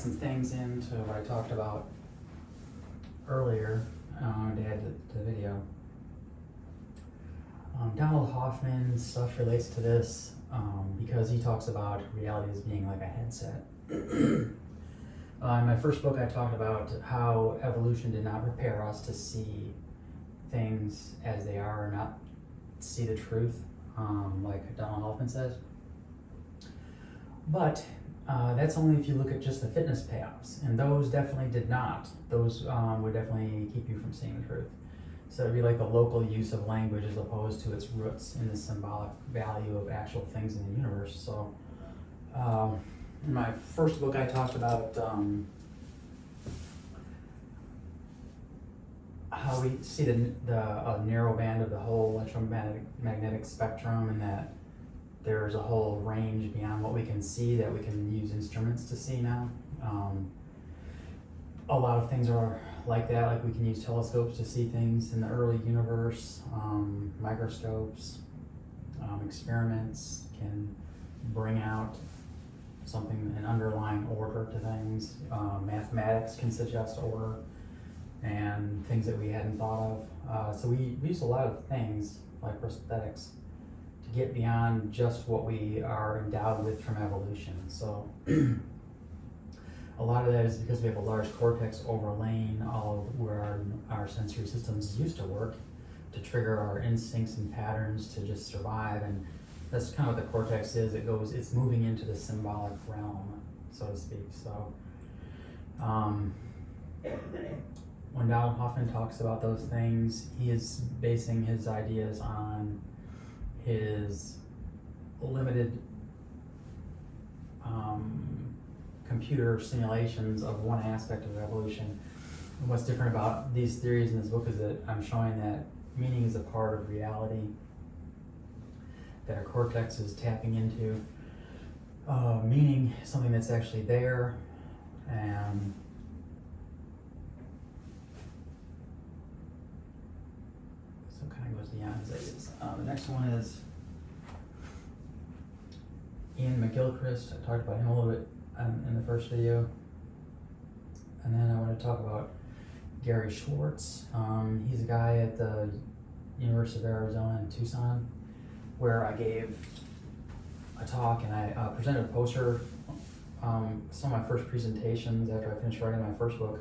some things into what I talked about earlier to add to the video. Donald Hoffman's stuff relates to this because he talks about reality as being like a headset. In my first book, I talked about how evolution did not prepare us to see things as they are, or not see the truth, like Donald Hoffman says. But that's only if you look at just the fitness payoffs, and those definitely did not. Those would definitely keep you from seeing the truth. So it'd be like the local use of language as opposed to its roots in the symbolic value of actual things in the universe. So in my first book, I talked about how we see the narrow band of the whole electromagnetic spectrum, and that there's a whole range beyond what we can see that we can use instruments to see now. A lot of things are like that, like we can use telescopes to see things in the early universe, microscopes, experiments can bring out something, an underlying order to things. Mathematics can suggest order and things that we hadn't thought of. So we use a lot of things like prosthetics to get beyond just what we are endowed with from evolution. So a lot of that is because we have a large cortex overlaying all of where our sensory systems used to work to trigger our instincts and patterns to just survive. And that's kind of what the cortex is. It's moving into the symbolic realm, so to speak. So when Donald Hoffman talks about those things, he is basing his ideas on his limited computer simulations of one aspect of evolution. And what's different about these theories in this book is that I'm showing that meaning is a part of reality, that our cortex is tapping into meaning, something that's actually there, and so kind of goes beyond his ideas. The next one is Ian McGilchrist. I talked about him a little bit in the first video. And then I want to talk about Gary Schwartz. He's a guy at the University of Arizona in Tucson, where I gave a talk and I presented a poster. Some of my first presentations after I finished writing my first book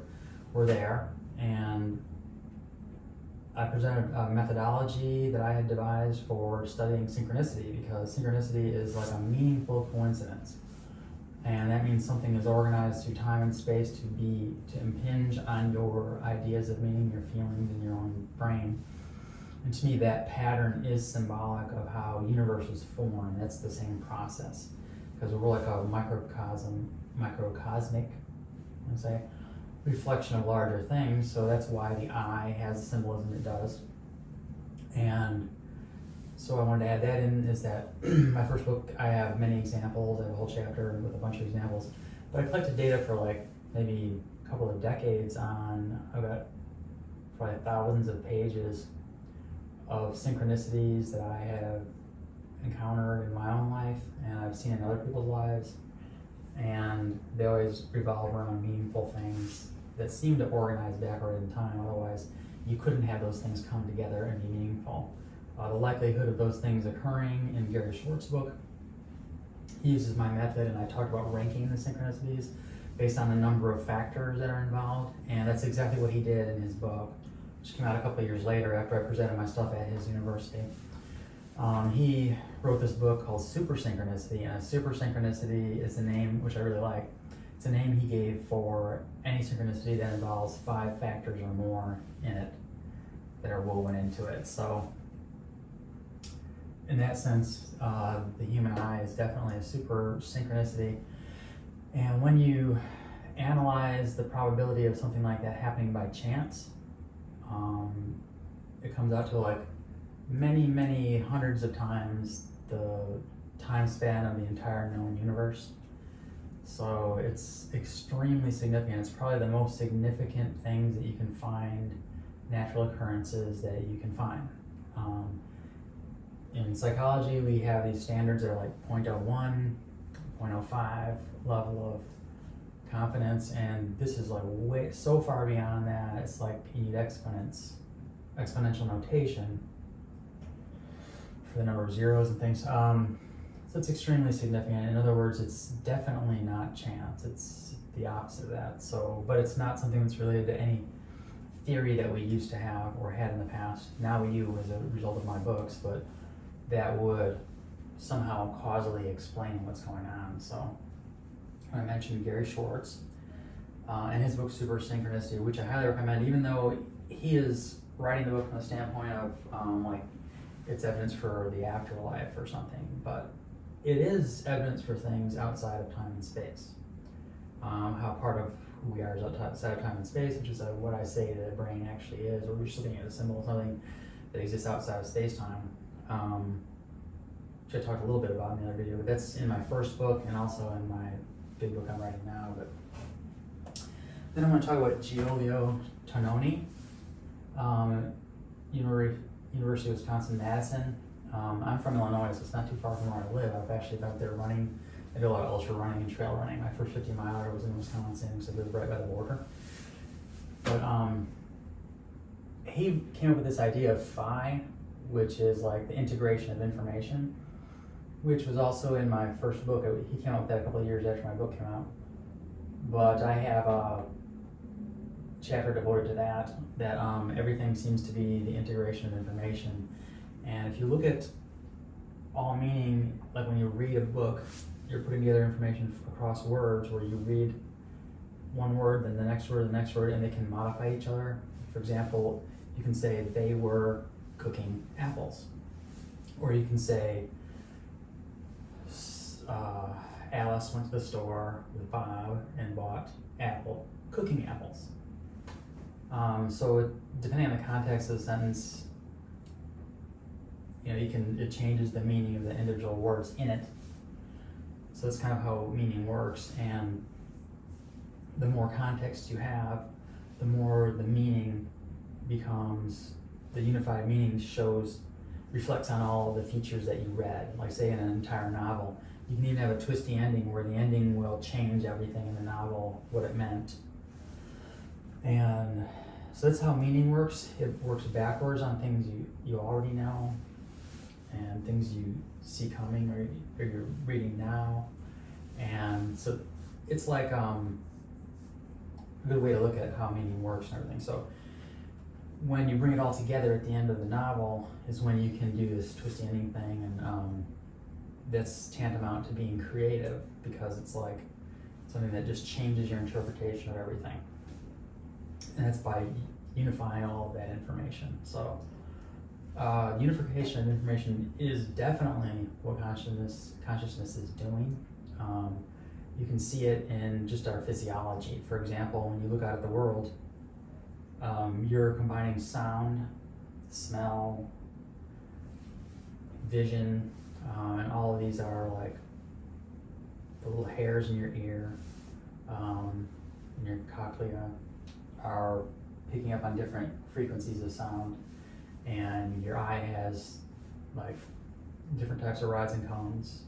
were there, and I presented a methodology that I had devised for studying synchronicity, because synchronicity is like a meaningful coincidence. And that means something is organized through time and space to impinge on your ideas of meaning, your feelings in your own brain. And to me, that pattern is symbolic of how universes form. That's the same process, because we're like a microcosmic, let's say, reflection of larger things. So that's why the eye has the symbolism it does. And so I wanted to add that in, is that my first book, I have many examples. I have a whole chapter with a bunch of examples. But I collected data for like maybe a couple of decades on about probably thousands of pages of synchronicities that I have encountered in my own life and I've seen in other people's lives. And they always revolve around meaningful things that seem to organize backward in time. Otherwise, you couldn't have those things come together and be meaningful. The likelihood of those things occurring in Gary Schwartz's book, he uses my method, and I talked about ranking the synchronicities based on the number of factors that are involved, and that's exactly what he did in his book, which came out a couple of years later after I presented my stuff at his university. He wrote this book called Super Synchronicity, and a super synchronicity is the name, which I really like. It's a name he gave for any synchronicity that involves 5 factors or more in it that are woven into it. So in that sense, the human eye is definitely a super synchronicity. And when you analyze the probability of something like that happening by chance, it comes out to like many, many hundreds of times the time span of the entire known universe. So it's extremely significant. It's probably the most significant things that you can find, natural occurrences that you can find. In psychology, we have these standards that are like 0.01, 0.05 level of confidence, and this is like way so far beyond that. It's like you need exponential notation for the number of zeros and things. So it's extremely significant. In other words, it's definitely not chance. It's the opposite of that. So, but it's not something that's related to any theory that we used to have or had in the past. Now we do as a result of my books, but that would somehow causally explain what's going on. So I mentioned Gary Schwartz and his book Super Synchronicity, which I highly recommend, even though he is writing the book from the standpoint of like it's evidence for the afterlife or something, but it is evidence for things outside of time and space. How part of who we are is outside of time and space, which is what I say the brain actually is, or we're just looking at a symbol of something that exists outside of space-time, which I talked a little bit about in the other video, but that's in my first book and also in my big book I'm writing now. But then I want to talk about Giulio Tononi, University of Wisconsin-Madison. I'm from Illinois, so it's not too far from where I live. I've actually been out there running. I do a lot of ultra running and trail running. My first 50 miler was in Wisconsin, because I live right by the border. But he came up with this idea of phi, which is like the integration of information, which was also in my first book. He came up with that a couple of years after my book came out. But I have a chapter devoted to that everything seems to be the integration of information. And if you look at all meaning, like when you read a book, you're putting together information across words, where you read one word, then the next word, and they can modify each other. For example, you can say they were cooking apples. Or you can say Alice went to the store with Bob and bought cooking apples. So depending on the context of the sentence, it changes the meaning of the individual words in it. So that's kind of how meaning works, and the more context you have, the more the meaning becomes, the unified meaning reflects on all the features that you read. Like say in an entire novel, you can even have a twisty ending where the ending will change everything in the novel, what it meant. And so that's how meaning works. It works backwards on things you already know, and things you see coming or you're reading now. And so it's like a good way to look at how meaning works and everything. So when you bring it all together at the end of the novel is when you can do this twisty ending thing, and that's tantamount to being creative, because it's like something that just changes your interpretation of everything. And that's by unifying all of that information. So unification of information is definitely what consciousness is doing. You can see it in just our physiology. For example, when you look out at the world, you're combining sound, smell, vision, and all of these are like the little hairs in your ear, in your cochlea, are picking up on different frequencies of sound, and your eye has like different types of rods and cones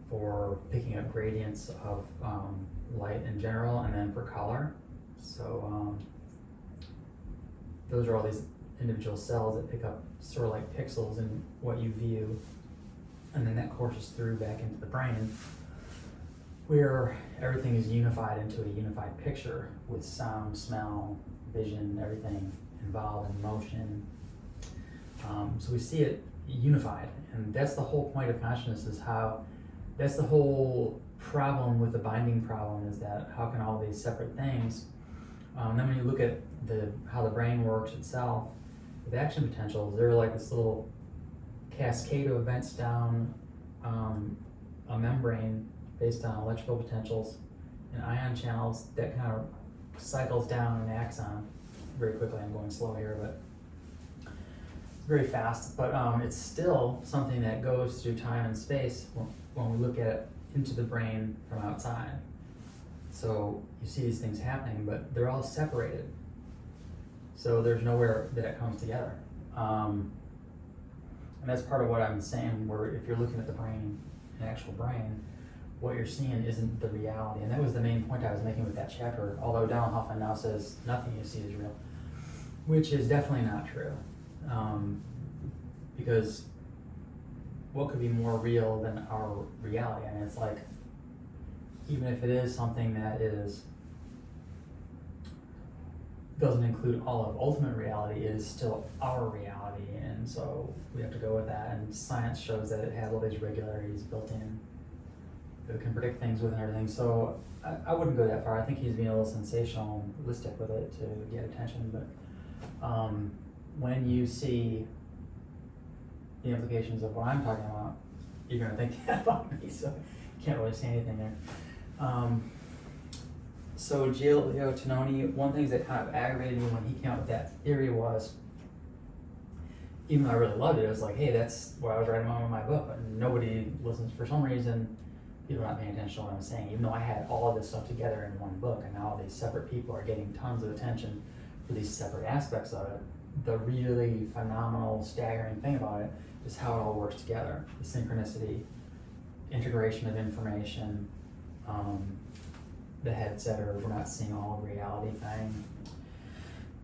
for picking up gradients of light in general, and then for color. So those are all these individual cells that pick up sort of like pixels in what you view, and then that courses through back into the brain, where everything is unified into a unified picture with sound, smell, vision, everything involved in motion. So we see it unified, and that's the whole point of consciousness, that's the whole problem with the binding problem, is that how can all these separate things, then when you look at how the brain works itself, with action potentials, they're like this little cascade of events down a membrane based on electrical potentials and ion channels that kind of cycles down an axon very quickly. I'm going slow here, but it's very fast. But it's still something that goes through time and space when we look at it into the brain from outside. So you see these things happening, but they're all separated. So there's nowhere that it comes together. And that's part of what I'm saying, where if you're looking at the brain, an actual brain, what you're seeing isn't the reality. And that was the main point I was making with that chapter, although Donald Hoffman now says nothing you see is real, which is definitely not true. Because what could be more real than our reality? I mean, it's like, even if it is something that doesn't include all of ultimate reality, it is still our reality, and so we have to go with that. And science shows that it has all these regularities built in. It can predict things within everything. So I wouldn't go that far. I think he's being a little sensationalistic with it to get attention. But when you see the implications of what I'm talking about, you're going to think that about me. So you can't really say anything there. So Giulio Tononi, one thing that kind of aggravated me when he came up with that theory was, even though I really loved it, it was like, hey, that's what I was writing about in my book, but nobody listens. For some reason, people are not paying attention to what I'm saying, even though I had all of this stuff together in one book, and now all these separate people are getting tons of attention for these separate aspects of it. The really phenomenal, staggering thing about it is how it all works together. The synchronicity, integration of information, the head setter, we're not seeing all of reality thing.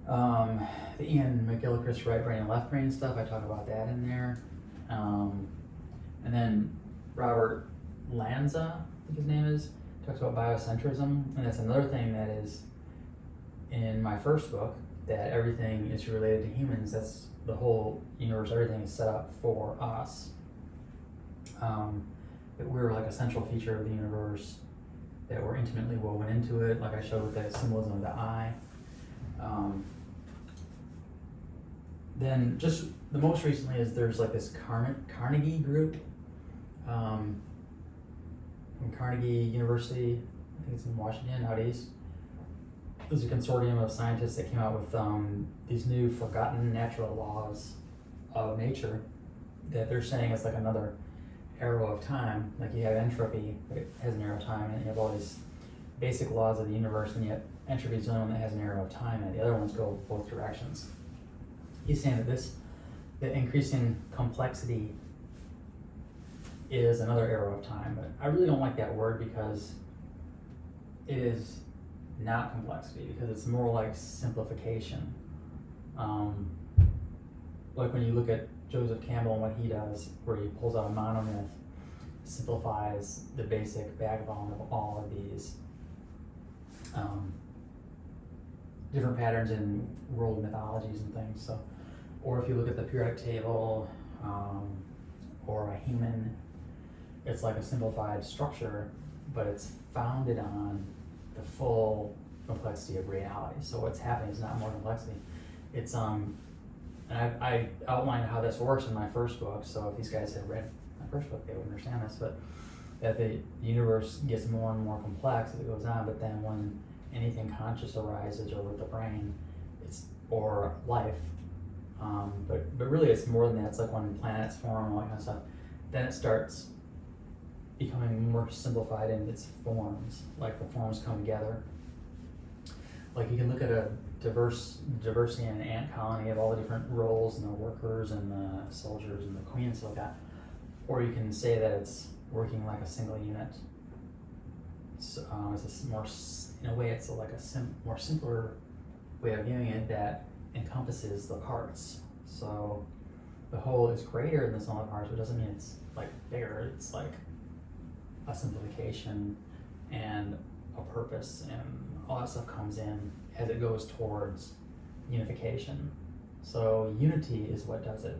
The Ian McGilchrist right brain and left brain stuff, I talk about that in there. And then Robert Lanza, I think his name is, talks about biocentrism, and that's another thing that is in my first book, that everything is related to humans. That's the whole universe, everything is set up for us. That we're like a central feature of the universe, that we're intimately woven into it, like I showed with the symbolism of the eye. Then just the most recently is there's like this Carnegie group from Carnegie University, I think it's in Washington, out east. There's a consortium of scientists that came out with these new forgotten natural laws of nature that they're saying is like another arrow of time. Like you have entropy, it has an arrow of time, and you have all these basic laws of the universe, and yet entropy is the only one that has an arrow of time, and the other ones go both directions. He's saying that the increasing complexity is another arrow of time, but I really don't like that word because it is not complexity, because it's more like simplification. Like when you look at Joseph Campbell and what he does, where he pulls out a monomyth, simplifies the basic backbone of all of these different patterns in world mythologies and things. So, or if you look at the periodic table or a human, it's like a simplified structure, but it's founded on the full complexity of reality. So what's happening is not more complexity. It's and I outlined how this works in my first book. So if these guys had read my first book, they would understand this. But that the universe gets more and more complex as it goes on. But then when anything conscious arises, or with the brain, or life, but really it's more than that. It's like when planets form and all that kind of stuff. Then it starts becoming more simplified in its forms, like the forms come together. Like you can look at a diversity in an ant colony of all the different roles and the workers and the soldiers and the queens like that. Or you can say that it's working like a single unit. So, it's a more, in a way, it's like a more simpler way of viewing it that encompasses the parts. So the whole is greater than the sum of the parts, but it doesn't mean it's like bigger. It's like a simplification and a purpose, and all that stuff comes in as it goes towards unification. So unity is what does it.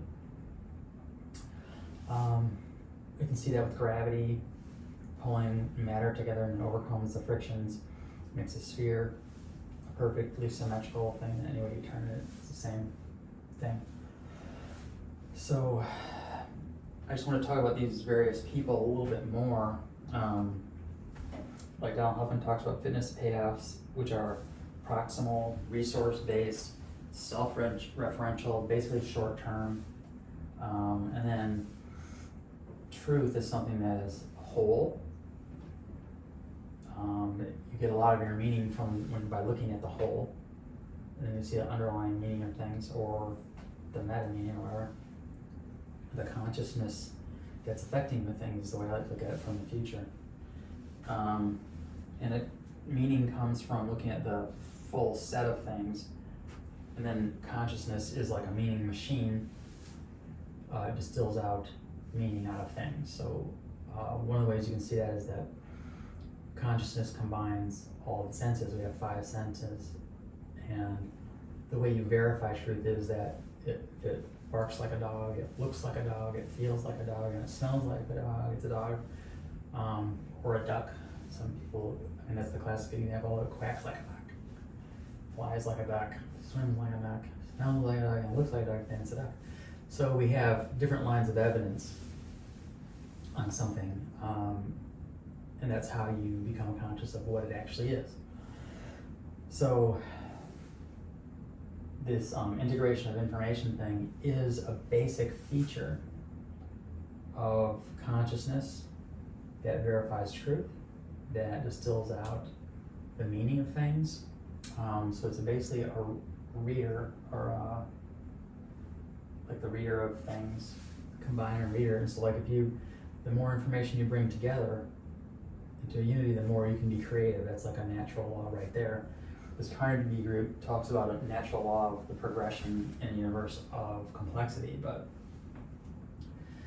We can see that with gravity, pulling matter together and overcomes the frictions, makes a sphere, a perfectly symmetrical thing. Any way you turn it, it's the same thing. So I just want to talk about these various people a little bit more. Like Donald Hoffman talks about fitness payoffs, which are proximal, resource-based, self-referential, basically short-term. And then truth is something that is whole. You get a lot of your meaning by looking at the whole, and then you see the underlying meaning of things, or the meta meaning, or whatever. The consciousness that's affecting the things is the way I like to look at it from the future. and meaning comes from looking at the full set of things, and then consciousness is like a meaning machine. It distills out meaning out of things. So one of the ways you can see that is that consciousness combines all the senses. We have 5 senses, and the way you verify truth is that it barks like a dog, it looks like a dog, it feels like a dog, and it smells like a dog. It's a dog, or a duck. Some people, and that's the classic example, it quacks like a duck, flies like a duck, swims like a duck, smells like a dog, and looks like a duck, then it's a duck. So we have different lines of evidence on something, and that's how you become conscious of what it actually is. So this integration of information thing is a basic feature of consciousness that verifies truth, that distills out the meaning of things. So it's basically a reader, or like the reader of things, combiner reader. And so like the more information you bring together into a unity, the more you can be creative. That's like a natural law right there. This Carnegie group talks about a natural law of the progression in a universe of complexity, but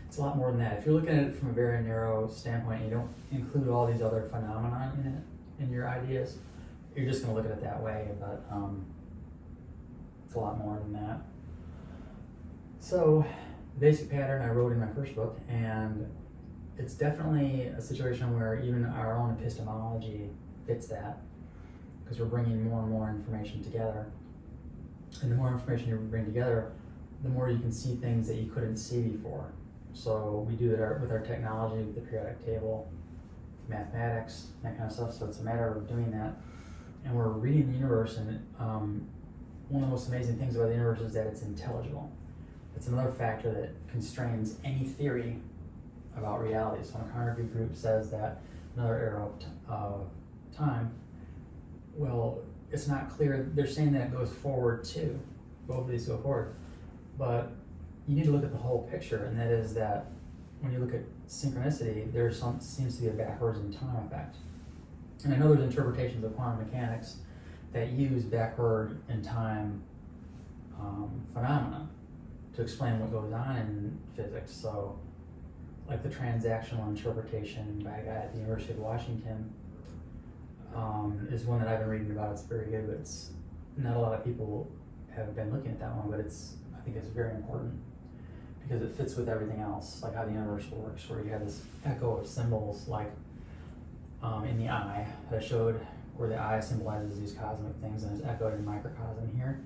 it's a lot more than that. If you're looking at it from a very narrow standpoint and you don't include all these other phenomena in it, in your ideas, you're just going to look at it that way, but it's a lot more than that. So, the basic pattern I wrote in my first book, and it's definitely a situation where even our own epistemology fits that, because we're bringing more and more information together. And the more information you bring together, the more you can see things that you couldn't see before. So we do that with our technology, with the periodic table, mathematics, that kind of stuff. So it's a matter of doing that. And we're reading the universe, and one of the most amazing things about the universe is that it's intelligible. It's another factor that constrains any theory about reality. So when a Carnegie group says that another era of time, well, it's not clear. They're saying that it goes forward too. Both of these go forward. But you need to look at the whole picture, and that is that when you look at synchronicity, there seems to be a backwards in time effect. And I know there's interpretations of quantum mechanics that use backward in time phenomena to explain what goes on in physics. So, like the transactional interpretation by a guy at the University of Washington is one that I've been reading about. It's very good, but it's not a lot of people have been looking at that one, but I think it's very important because it fits with everything else, like how the universe works, where you have this echo of symbols, like in the eye that I showed, where the eye symbolizes these cosmic things and is echoed in microcosm here.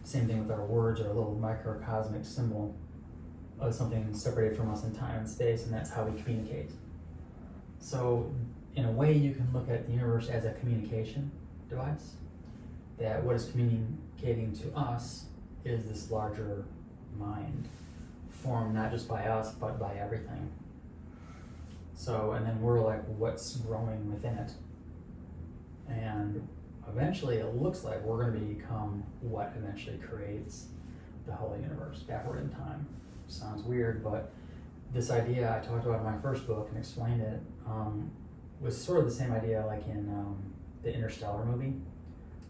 Same thing with our words, or a little microcosmic symbol of something separated from us in time and space, and that's how we communicate. So in a way, you can look at the universe as a communication device, that what is communicating to us is this larger mind, formed not just by us, but by everything. So, and then we're like, what's growing within it? And eventually it looks like we're going to become what eventually creates the whole universe, backward in time. Sounds weird, but this idea I talked about in my first book and explained it was sort of the same idea like in the Interstellar movie,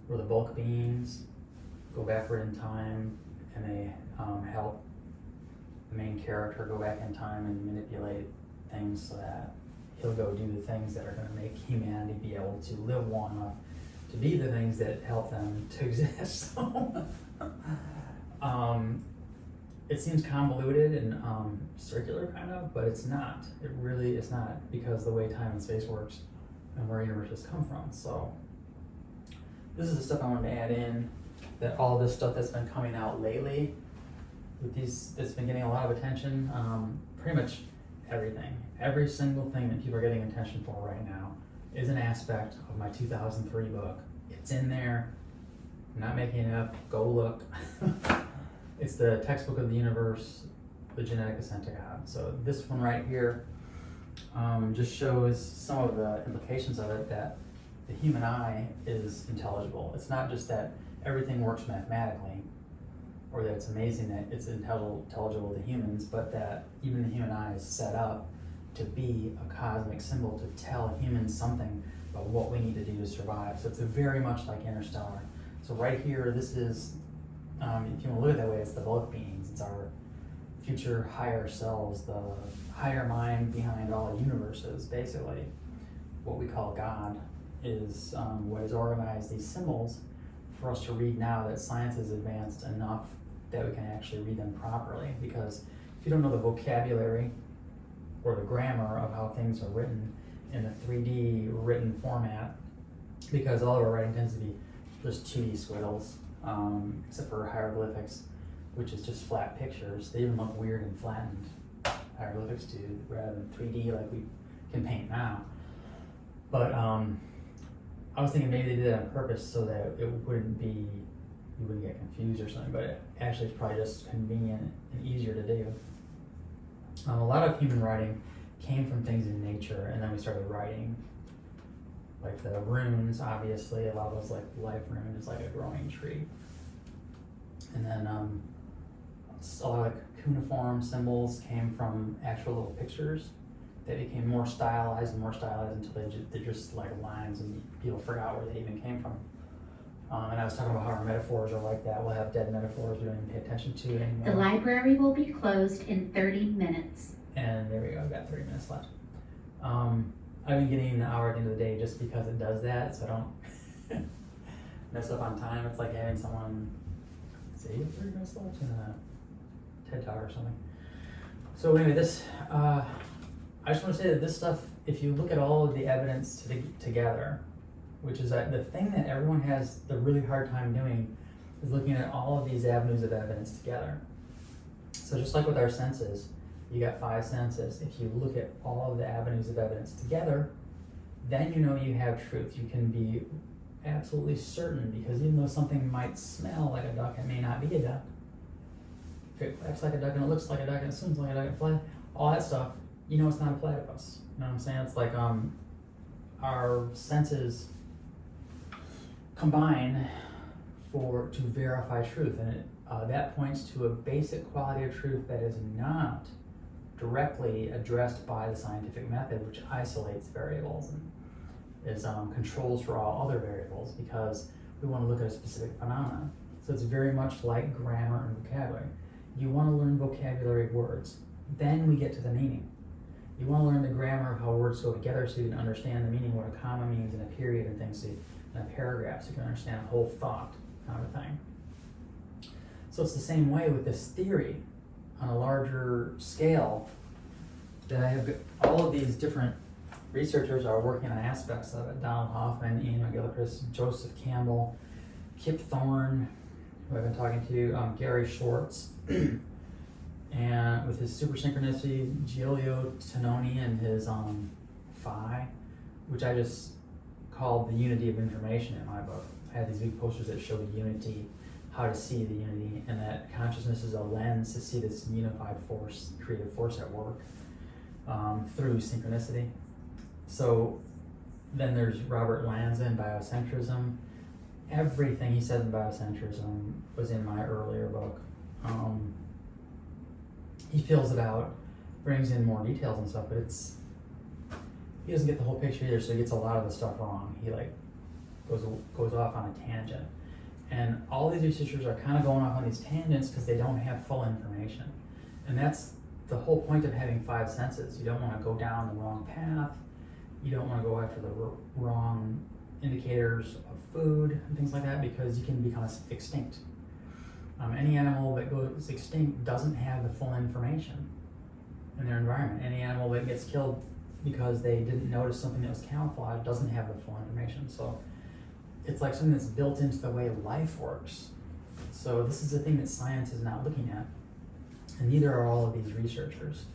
where the bulk beings go backward in time and they help the main character go back in time and manipulate things so that he'll go do the things that are going to make humanity be able to live long enough to be the things that help them to exist. It seems convoluted and circular kind of, but it's not. It really is not, because the way time and space works and where universes come from. So this is the stuff I wanted to add in, that all this stuff that's been coming out lately, with these, that's been getting a lot of attention, pretty much everything. Every single thing that people are getting attention for right now is an aspect of my 2003 book. It's in there. I'm not making it up. Go look. It's the textbook of the universe, the genetic ascent to God. So this one right here just shows some of the implications of it, that the human eye is intelligible. It's not just that everything works mathematically, or that it's amazing that it's intelligible to humans, but that even the human eye is set up to be a cosmic symbol to tell humans something about what we need to do to survive. So it's very much like Interstellar. So right here, this is, if you want to look at it that way, it's the bulk beings. It's our future higher selves, the higher mind behind all universes, basically. What we call God is what has organized these symbols for us to read now that science has advanced enough that we can actually read them properly. Because if you don't know the vocabulary or the grammar of how things are written in a 3D written format, because all of our writing tends to be just 2D squiggles, except for hieroglyphics, which is just flat pictures. They even look weird and flattened, hieroglyphics do, rather than 3D like we can paint now. But I was thinking maybe they did that on purpose so that it wouldn't be, you wouldn't get confused or something, but actually it's probably just convenient and easier to do. A lot of human writing came from things in nature, and then we started writing, like the runes, obviously. A lot of those, like life rune is like a growing tree. And then a lot of like cuneiform symbols came from actual little pictures that became more stylized until they're just like lines, and people forgot where they even came from. And I was talking about how our metaphors are like that. We'll have dead metaphors we don't even pay attention to anymore. The library will be closed in 30 minutes. And there we go, I've got 30 minutes left. I've been getting an hour at the end of the day just because it does that, so I don't mess up on time. It's like having someone say, you have 30 minutes left in a TED Talk or something. So anyway, this, I just want to say that this stuff, if you look at all of the evidence together, which is that the thing that everyone has the really hard time doing is looking at all of these avenues of evidence together. So just like with our senses, you got 5 senses. If you look at all of the avenues of evidence together, then you know you have truth. You can be absolutely certain, because even though something might smell like a duck, it may not be a duck. If it acts like a duck and it looks like a duck and it swims like a duck and flies, all that stuff, you know it's not a platypus. You know what I'm saying? It's like our senses combine to verify truth, and that points to a basic quality of truth that is not directly addressed by the scientific method, which isolates variables and is controls for all other variables, because we want to look at a specific phenomenon. So it's very much like grammar and vocabulary. You want to learn vocabulary words, then we get to the meaning. You want to learn the grammar of how words go together so you can understand the meaning, what a comma means in a period and things, in a paragraph, so you can understand a whole thought kind of thing. So it's the same way with this theory on a larger scale, that I have all of these different researchers are working on aspects of it. Donald Hoffman, Ian McGilchrist, Joseph Campbell, Kip Thorne, who I've been talking to, Gary Schwartz, and with his super synchronicity, Giulio Tononi and his phi, which I just called the unity of information in my book. I had these big posters that show the unity, how to see the unity, and that consciousness is a lens to see this unified force, creative force at work through synchronicity. So then there's Robert Lanza in biocentrism. Everything he says in biocentrism was in my earlier book. He fills it out, brings in more details and stuff, but he doesn't get the whole picture either, so he gets a lot of the stuff wrong. He like goes off on a tangent. And all these researchers are kind of going off on these tangents because they don't have full information. And that's the whole point of having 5 senses. You don't want to go down the wrong path. You don't want to go after the wrong indicators of food and things like that, because you can become extinct. Any animal that goes extinct doesn't have the full information in their environment. Any animal that gets killed because they didn't notice something that was camouflaged doesn't have the full information. So it's like something that's built into the way life works. So this is the thing that science is not looking at, and neither are all of these researchers.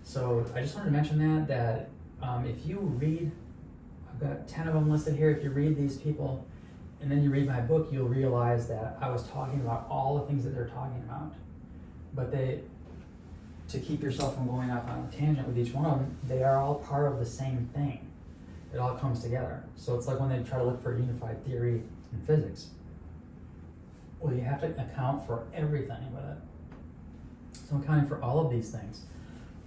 So I just wanted to mention that if you read, I've got 10 of them listed here. If you read these people and then you read my book, you'll realize that I was talking about all the things that they're talking about. But to keep yourself from going off on a tangent with each one of them, they are all part of the same thing. It all comes together. So it's like when they try to look for a unified theory in physics. Well, you have to account for everything with it. So accounting for all of these things.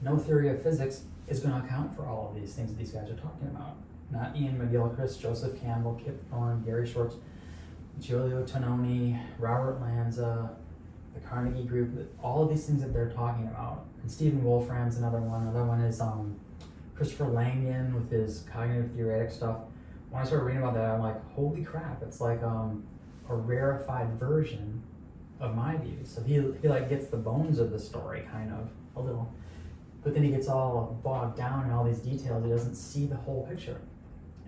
no theory of physics is going to account for all of these things that these guys are talking about. Not Ian McGilchrist, Joseph Campbell, Kip Thorne, Gary Schwartz, Giulio Tononi, Robert Lanza, the Carnegie Group, all of these things that they're talking about. And Stephen Wolfram's another one. Another one is Christopher Langan with his cognitive theoretic stuff. When I started reading about that, I'm like, holy crap, it's like a rarefied version of my views. So he like gets the bones of the story, kind of, a little. But then he gets all bogged down in all these details. He doesn't see the whole picture.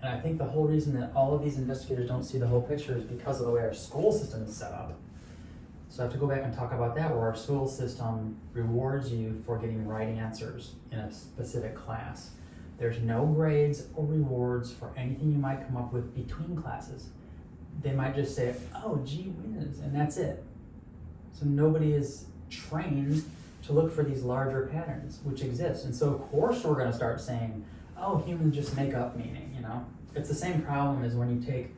And I think the whole reason that all of these investigators don't see the whole picture is because of the way our school system is set up. So I have to go back and talk about that, where our school system rewards you for getting right answers in a specific class. There's no grades or rewards for anything you might come up with between classes. They might just say, oh, gee whiz, and that's it. So nobody is trained to look for these larger patterns which exist. And so of course we're gonna start saying, oh, humans just make up meaning, you know? It's the same problem as when you take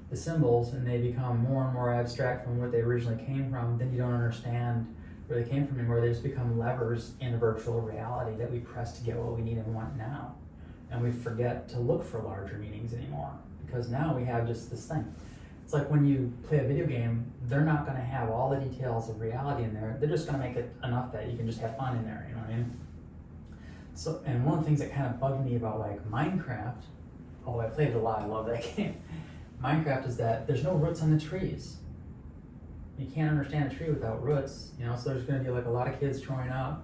the symbols and they become more and more abstract from what they originally came from, then you don't understand where they came from anymore. They just become levers in a virtual reality that we press to get what we need and want now. And we forget to look for larger meanings anymore, because now we have just this thing. It's like when you play a video game, they're not gonna have all the details of reality in there. They're just gonna make it enough that you can just have fun in there, you know what I mean? So, and one of the things that kind of bugged me about like Minecraft, although I played it a lot, I love that game. Minecraft is that there's no roots on the trees. You can't understand a tree without roots, you know, so there's gonna be like a lot of kids growing up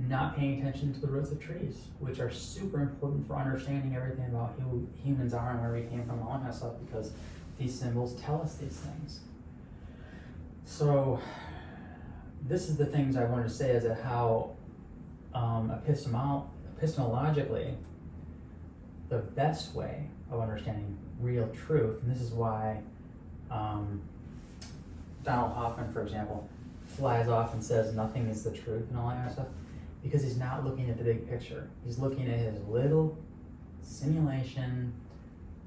not paying attention to the roots of trees, which are super important for understanding everything about who humans are and where we came from, all that kind of stuff, because these symbols tell us these things. So this is the things I wanted to say, is that how epistemologically, the best way of understanding real truth, and this is why Donald Hoffman, for example, flies off and says nothing is the truth and all that kind of stuff, because he's not looking at the big picture. He's looking at his little simulation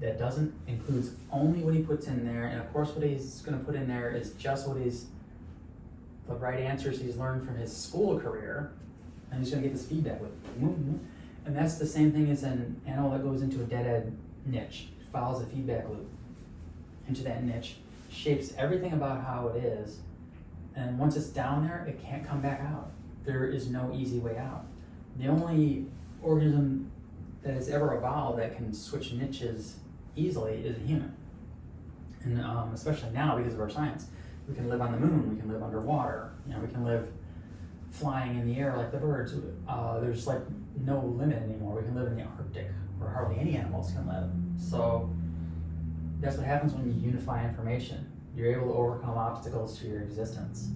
that includes only what he puts in there, and of course what he's going to put in there is just the right answers he's learned from his school career, and he's going to get this feedback loop. And that's the same thing as an animal that goes into a dead-end niche, follows a feedback loop into that niche, shapes everything about how it is, and once it's down there, it can't come back out. There is no easy way out. The only organism that has ever evolved that can switch niches easily is a human. And especially now, because of our science, we can live on the moon, we can live underwater, you know, we can live flying in the air like the birds. There's like no limit anymore. We can live in the Arctic, where hardly any animals can live. So that's what happens when you unify information. You're able to overcome obstacles to your existence.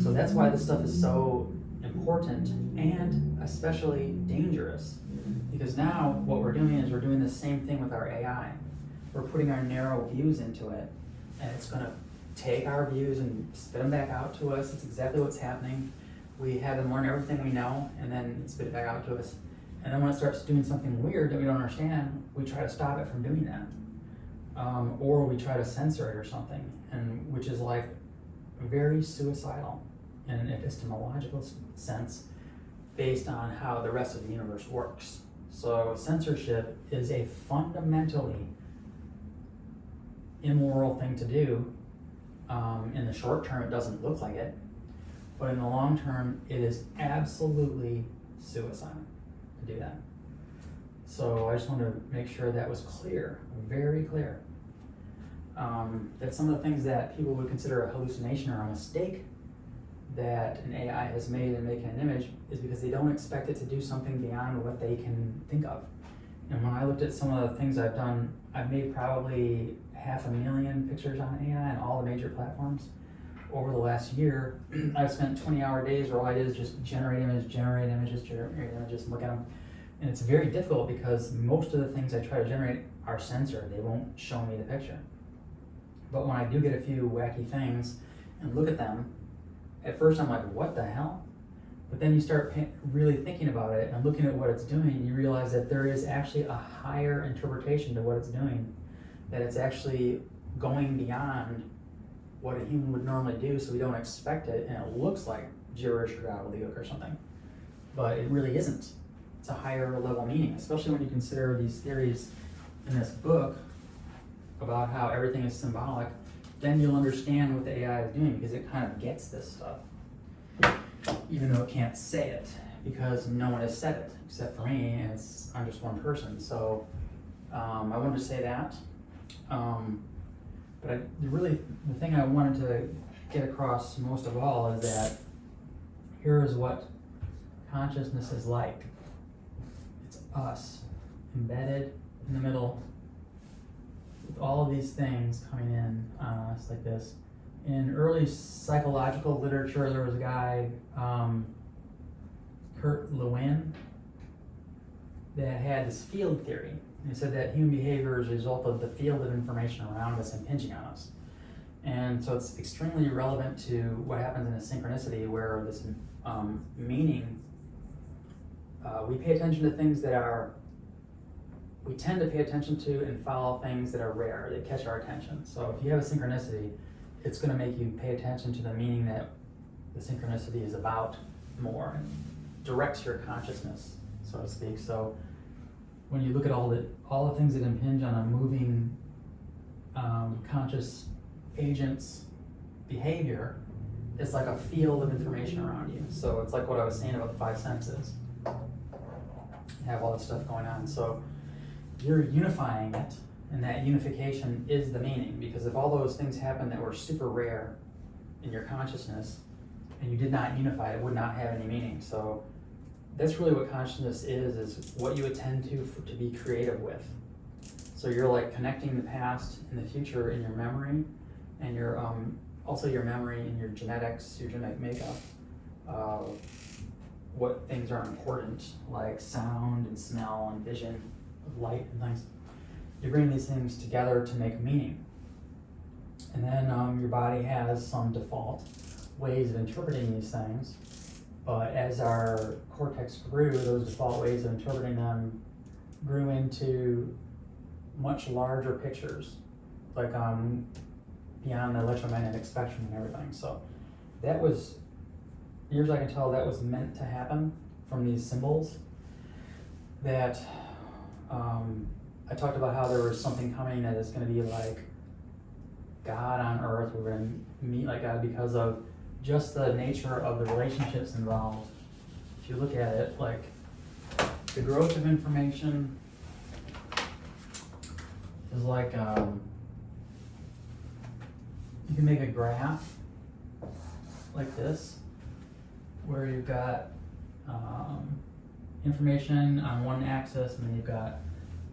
So that's why this stuff is so important and especially dangerous. Because now what we're doing is we're doing the same thing with our AI. We're putting our narrow views into it, and it's going to take our views and spit them back out to us. It's exactly what's happening. We have them learn everything we know, and then spit it back out to us. And then when it starts doing something weird that we don't understand, we try to stop it from doing that. Or we try to censor it or something, and which is like very suicidal in an epistemological sense, based on how the rest of the universe works. So censorship is a fundamentally immoral thing to do. In the short term, it doesn't look like it, but in the long term, it is absolutely suicide to do that. So I just wanted to make sure that was clear, very clear. That some of the things that people would consider a hallucination or a mistake that an AI has made in making an image is because they don't expect it to do something beyond what they can think of. And when I looked at some of the things I've done, I've made probably 500,000 pictures on AI on all the major platforms. Over the last year, I've spent 20-hour days where all I did is just generate images, and look at them. And it's very difficult because most of the things I try to generate are censored. They won't show me the picture. But when I do get a few wacky things and look at them, at first I'm like, what the hell? But then you start really thinking about it and looking at what it's doing, and you realize that there is actually a higher interpretation to what it's doing, that it's actually going beyond what a human would normally do, so we don't expect it, and it looks like gibberish or gobbledygook or something. but it really isn't. It's a higher level meaning, especially when you consider these theories in this book about how everything is symbolic. Then you'll understand what the AI is doing, because it kind of gets this stuff, even though it can't say it, because no one has said it except for me, and I'm just one person. So I wanted to say that. But the thing I wanted to get across most of all is that here is what consciousness is like. It's us, embedded in the middle, with all of these things coming in on us like this. In early psychological literature, there was a guy, Kurt Lewin, that had this field theory. And he said that human behavior is a result of the field of information around us impinging on us. And so it's extremely relevant to what happens in a synchronicity, where this meaning, we pay attention to things that we tend to pay attention to and follow things that are rare, that catch our attention. So if you have a synchronicity, it's going to make you pay attention to the meaning that the synchronicity is about more, and directs your consciousness, so to speak. So when you look at all the things that impinge on a moving conscious agent's behavior, it's like a field of information around you. So it's like what I was saying about the five senses. You have all that stuff going on. So you're unifying it, and that unification is the meaning, because if all those things happen that were super rare in your consciousness and you did not unify it, would not have any meaning. So that's really what consciousness is what you attend to be creative with. So you're like connecting the past and the future in your memory, and your also your memory and your genetics, your genetic makeup, what things are important, like sound and smell and vision, light and things. You bring these things together to make meaning. And then your body has some default ways of interpreting these things, but as our cortex grew, those default ways of interpreting them grew into much larger pictures, like beyond the electromagnetic spectrum and everything. So that was, near as I can tell, that was meant to happen from these symbols. That I talked about how there was something coming that is going to be like God on earth. We're going to meet like God because of just the nature of the relationships involved. If you look at it, like the growth of information is like, you can make a graph like this, where you've got information on one axis, and then you've got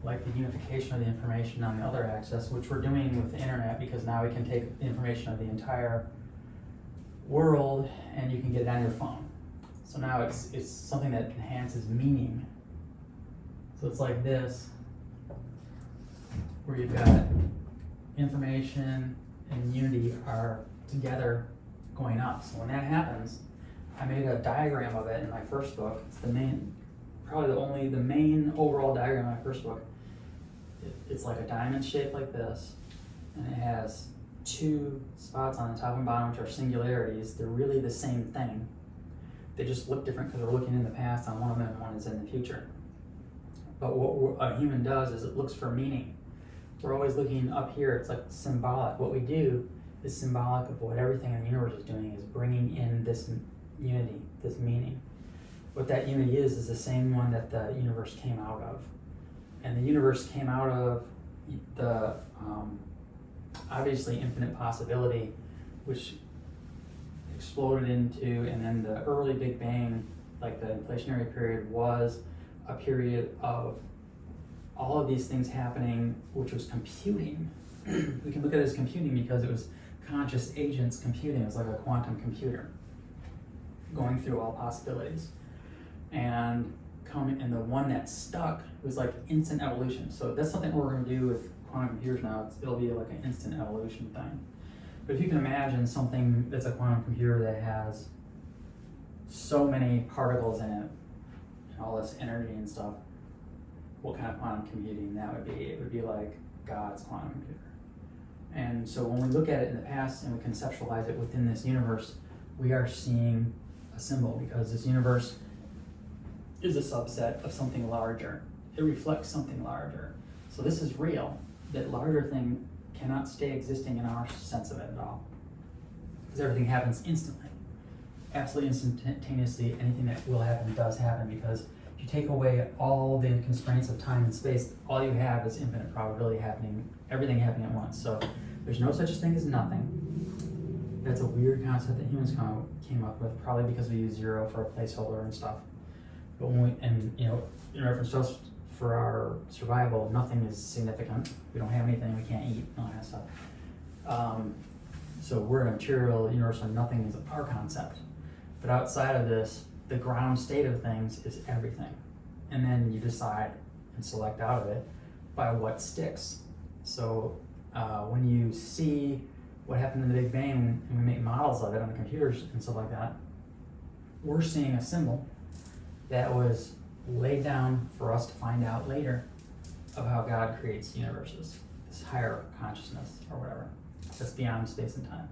like the unification of the information on the other axis, which we're doing with the internet, because now we can take the information of the entire world and you can get it on your phone. So now it's something that enhances meaning. So it's like this, where you've got information and unity are together going up. So when that happens, I made a diagram of it in my first book. It's the main overall diagram in my first book. It's like a diamond shape like this, and it has two spots on the top and bottom, which are singularities. They're really the same thing. They just look different because we're looking in the past on one of them and one is in the future. But what a human does is it looks for meaning. We're always looking up here. It's like symbolic. What we do is symbolic of what everything in the universe is doing, is bringing in this unity, this meaning. What that unity is the same one that the universe came out of. And the universe came out of the obviously infinite possibility, which exploded into, and then the early Big Bang, like the inflationary period, was a period of all of these things happening, which was computing. We can look at it as computing because it was conscious agents computing. It was like a quantum computer going through all possibilities. And the one that stuck was like instant evolution. So that's something we're going to do with quantum computers now. It'll be like an instant evolution thing. But if you can imagine something that's a quantum computer that has so many particles in it and all this energy and stuff, what kind of quantum computing that would be? It would be like God's quantum computer. And so when we look at it in the past and we conceptualize it within this universe, we are seeing a symbol, because this universe is a subset of something larger. It reflects something larger. So this is real. That larger thing cannot stay existing in our sense of it at all. Because everything happens instantly. Absolutely instantaneously, anything that will happen does happen, because if you take away all the constraints of time and space, all you have is infinite probability happening, everything happening at once. So there's no such thing as nothing. That's a weird concept that humans came up with, probably because we use zero for a placeholder and stuff. But when we, and you know, in reference to us, for our survival, nothing is significant. We don't have anything, we can't eat, all that stuff. So we're in a material universe and nothing is our concept. But outside of this, the ground state of things is everything. And then you decide and select out of it by what sticks. So when you see what happened in the Big Bang and we make models of it on the computers and stuff like that, we're seeing a symbol that was laid down for us to find out later of how God creates universes, this higher consciousness or whatever, that's beyond space and time.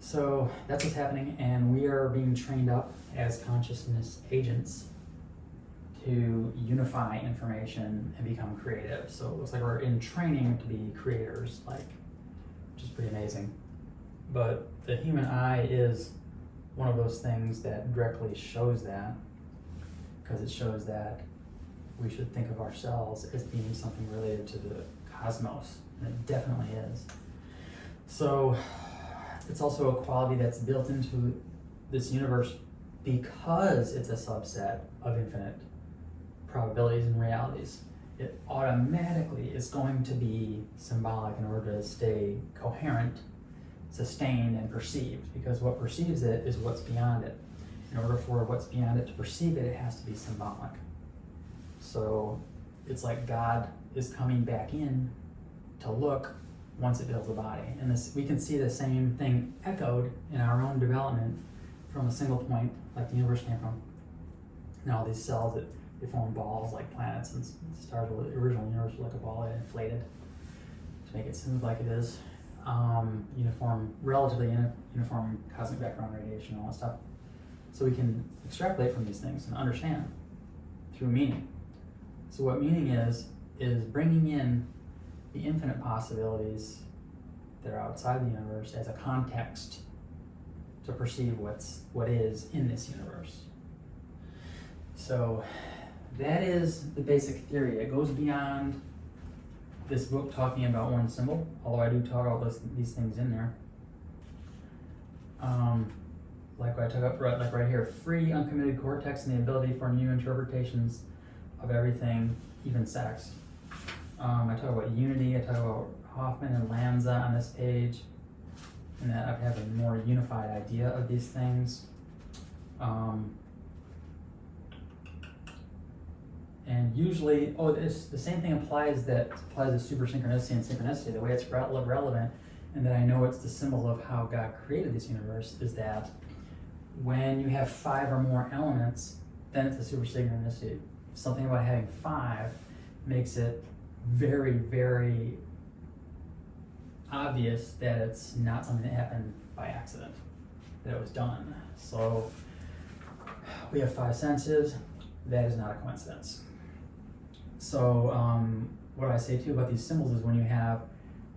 So that's what's happening, and we are being trained up as consciousness agents to unify information and become creative. So it looks like we're in training to be creators, which is pretty amazing. But the human eye is one of those things that directly shows that, because it shows that we should think of ourselves as being something related to the cosmos, and it definitely is. So it's also a quality that's built into this universe because it's a subset of infinite probabilities and realities. It automatically is going to be symbolic in order to stay coherent, sustained, and perceived, because what perceives it is what's beyond it. In order for what's beyond it to perceive it, it has to be symbolic. So it's like God is coming back in to look once it builds a body. And this, we can see the same thing echoed in our own development from a single point, like the universe came from. And all these cells, they form balls like planets and stars. The original universe was like a ball that inflated to make it smooth like it is. Relatively uniform cosmic background radiation and all that stuff. So we can extrapolate from these things and understand through meaning. So what meaning is bringing in the infinite possibilities that are outside the universe as a context to perceive what is in this universe. So that is the basic theory. It goes beyond this book talking about one symbol, although I do talk about these things in there. Like what I talk about, like right here, free uncommitted cortex and the ability for new interpretations of everything, even sex. I talk about unity, I talk about Hoffman and Lanza on this page, and that I have a more unified idea of these things. And usually, the same thing applies to super synchronicity and synchronicity. The way it's relevant, and that I know it's the symbol of how God created this universe, is that when you have 5 or more elements, then it's a super synchronicity. Something about having 5 makes it very, very obvious that it's not something that happened by accident, that it was done. So we have 5 senses. That is not a coincidence. So what I say too about these symbols is when you have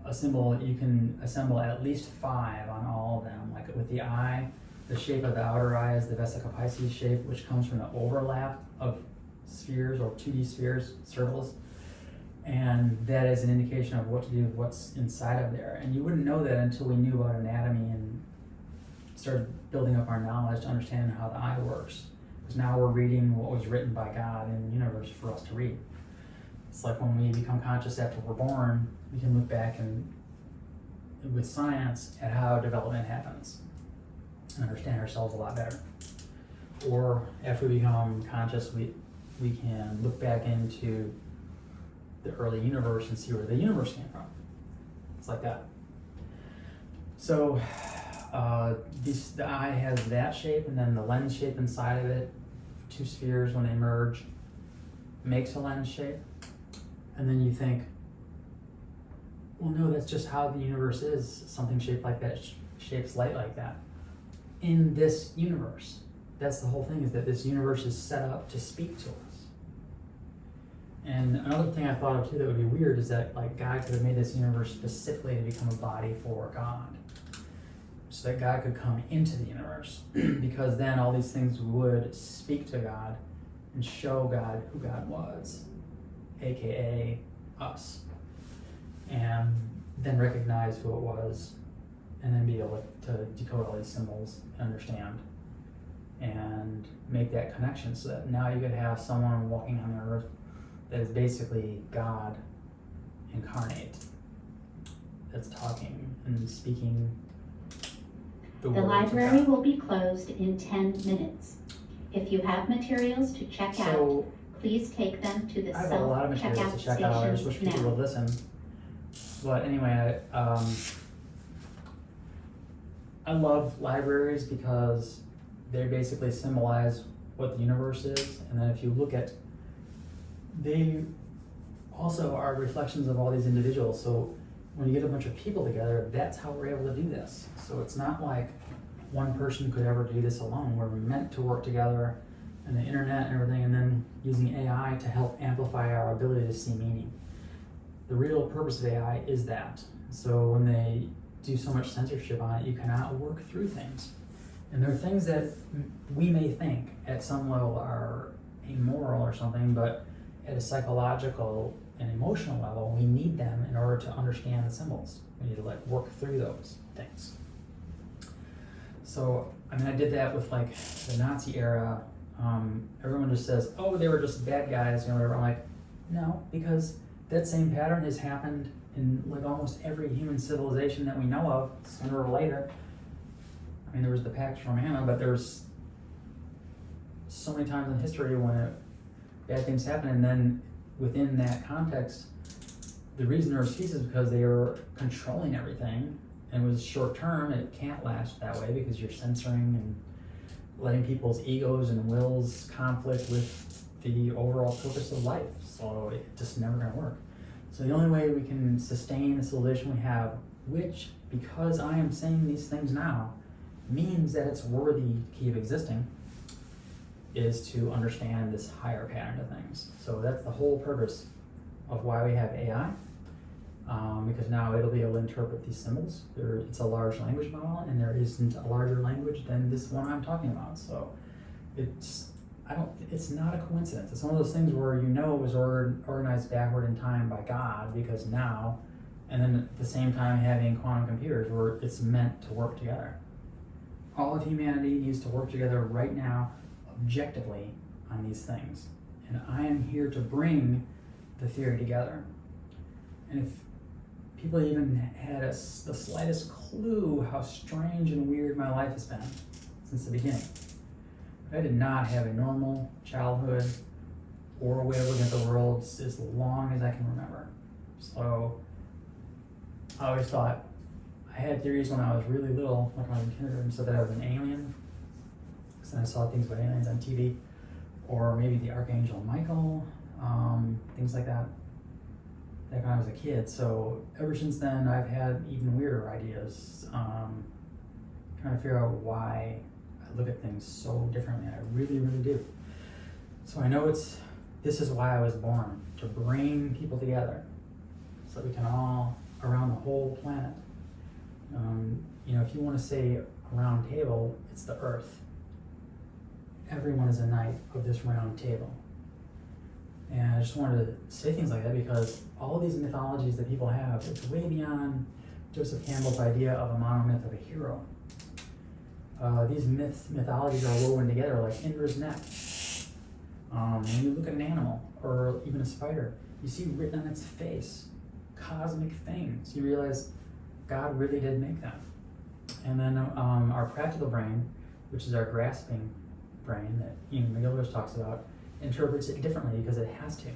a symbol, you can assemble at least 5 on all of them. Like with the eye, the shape of the outer eye is the vesica Pisces shape, which comes from the overlap of spheres or 2D spheres, circles. And that is an indication of what to do with what's inside of there. And you wouldn't know that until we knew about anatomy and started building up our knowledge to understand how the eye works. Because now we're reading what was written by God in the universe for us to read. It's like when we become conscious after we're born, we can look back and with science at how development happens and understand ourselves a lot better. Or after we become conscious, we can look back into the early universe and see where the universe came from. It's like that. So the eye has that shape, and then the lens shape inside of it, 2 spheres when they merge, makes a lens shape. And then you think, well, no, that's just how the universe is. Something shaped like that shapes light like that in this universe. that's the whole thing, is that this universe is set up to speak to us. And another thing I thought of too that would be weird is that like God could have made this universe specifically to become a body for God, so that God could come into the universe, because then all these things would speak to God and show God who God was, aka us, and then recognize who it was, and then be able to decode all these symbols and understand and make that connection, so that now you could have someone walking on the earth that is basically God incarnate, that's talking and speaking the The words library of God. will be closed in 10 minutes. If you have materials to check out, So please take them to the I have a lot of materials to self-checkout check out. I just wish stations people would now. listen. But anyway, I love libraries because they basically symbolize what the universe is, and then if you look at, they also are reflections of all these individuals. So when you get a bunch of people together, that's how we're able to do this. So it's not like one person could ever do this alone. We're meant to work together, and the internet and everything, and then using AI to help amplify our ability to see meaning. The real purpose of AI is that. So when they do so much censorship on it, you cannot work through things. And there are things that we may think at some level are immoral or something, but at a psychological and emotional level, we need them in order to understand the symbols. We need to like work through those things. So, I mean, I did that with like the Nazi era. Everyone just says, oh, they were just bad guys, whatever. I'm like, no, because that same pattern has happened in like almost every human civilization that we know of, sooner or later. I mean, there was the Pax Romana, but there's so many times in history when bad things happen, and then within that context, the reason there was peace is because they were controlling everything, and it was short term. It can't last that way because you're censoring and letting people's egos and wills conflict with the overall purpose of life. So it's just never going to work. So the only way we can sustain the civilization we have, which, because I am saying these things now, means that it's worthy to keep existing, is to understand this higher pattern of things. So that's the whole purpose of why we have AI, because now it'll be able to interpret these symbols. It's a large language model, and there isn't a larger language than this one I'm talking about. So it's not a coincidence. It's one of those things where you know it was organized backward in time by God, because now, and then at the same time having quantum computers where it's meant to work together. All of humanity needs to work together right now, objectively, on these things. And I am here to bring the theory together. And if people even had the slightest clue how strange and weird my life has been since the beginning. I did not have a normal childhood or a way of looking at the world as long as I can remember. So I always thought, I had theories when I was really little, like when I was in kindergarten, so that I was an alien, because then I saw things about aliens on TV, or maybe the Archangel Michael, things like that, like when I was a kid. So ever since then, I've had even weirder ideas, trying to figure out why I look at things so differently. I really, really do. So I know this is why I was born, to bring people together, so that we can all, around the whole planet. If you want to say a round table, it's the earth. Everyone is a knight of this round table. And I just wanted to say things like that because all these mythologies that people have, it's way beyond Joseph Campbell's idea of a monomyth of a hero. These mythologies are woven together like Indra's neck. When you look at an animal, or even a spider, you see written on its face cosmic things. You realize God really did make them. And then our practical brain, which is our grasping brain that Ian McGilchrist talks about, interprets it differently because it has to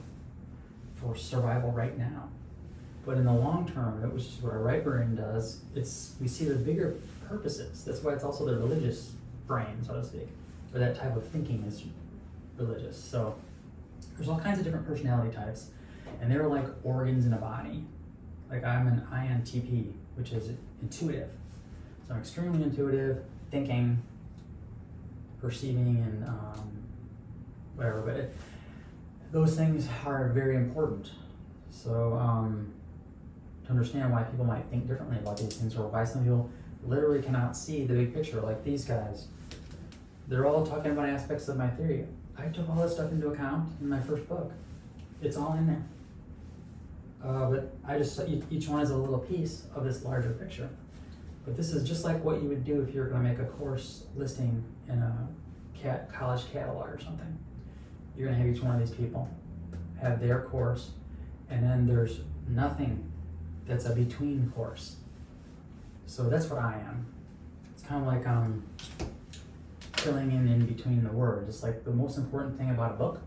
for survival right now. But in the long term, which is what our right brain does, we see the bigger purposes. That's why it's also the religious brain, so to speak, or that type of thinking is religious. So there's all kinds of different personality types, and they're like organs in a body. Like I'm an INTP, which is intuitive. So I'm extremely intuitive, thinking, perceiving and whatever, but those things are very important. So to understand why people might think differently about these things, or why some people literally cannot see the big picture, like these guys. They're all talking about aspects of my theory. I took all that stuff into account in my first book. It's all in there. But I just, each one is a little piece of this larger picture. But this is just like what you would do if you were going to make a course listing in a college catalog or something. You're going to have each one of these people have their course, and then there's nothing that's a between course. So that's what I am. It's kind of like filling in between the words. It's like the most important thing about a book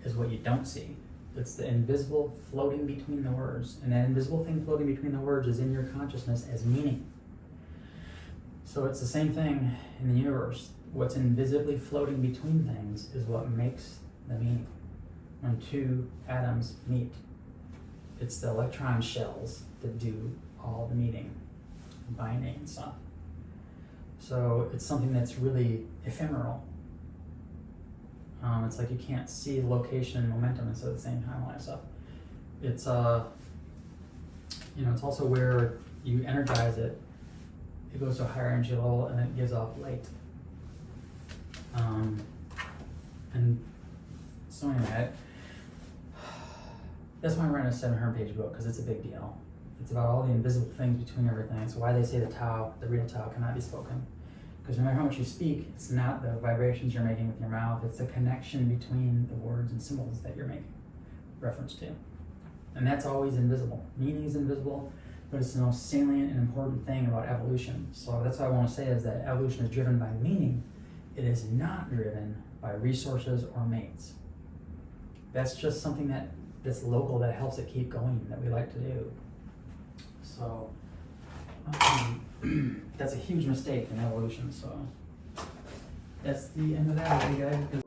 is what you don't see. It's the invisible floating between the words. And that invisible thing floating between the words is in your consciousness as meaning. So it's the same thing in the universe. What's invisibly floating between things is what makes the meaning. When two atoms meet, it's the electron shells that do all the meeting, binding and stuff. So it's something that's really ephemeral. It's like you can't see the location and momentum at the same time, all that stuff. It's it's also where you energize it, it goes to a higher energy level and it gives off light. And so anyway, that's why I'm writing a 700-page book, because it's a big deal. It's about all the invisible things between everything. It's why they say the Tao, the real Tao, cannot be spoken. Because no matter how much you speak, it's not the vibrations you're making with your mouth, it's the connection between the words and symbols that you're making reference to. And that's always invisible. Meaning is invisible, but it's the most salient and important thing about evolution. So that's what I want to say, is that evolution is driven by meaning. It is not driven by resources or mates. That's just something that's local, that helps it keep going, that we like to do. So that's a huge mistake in evolution. So that's the end of that, okay, guys.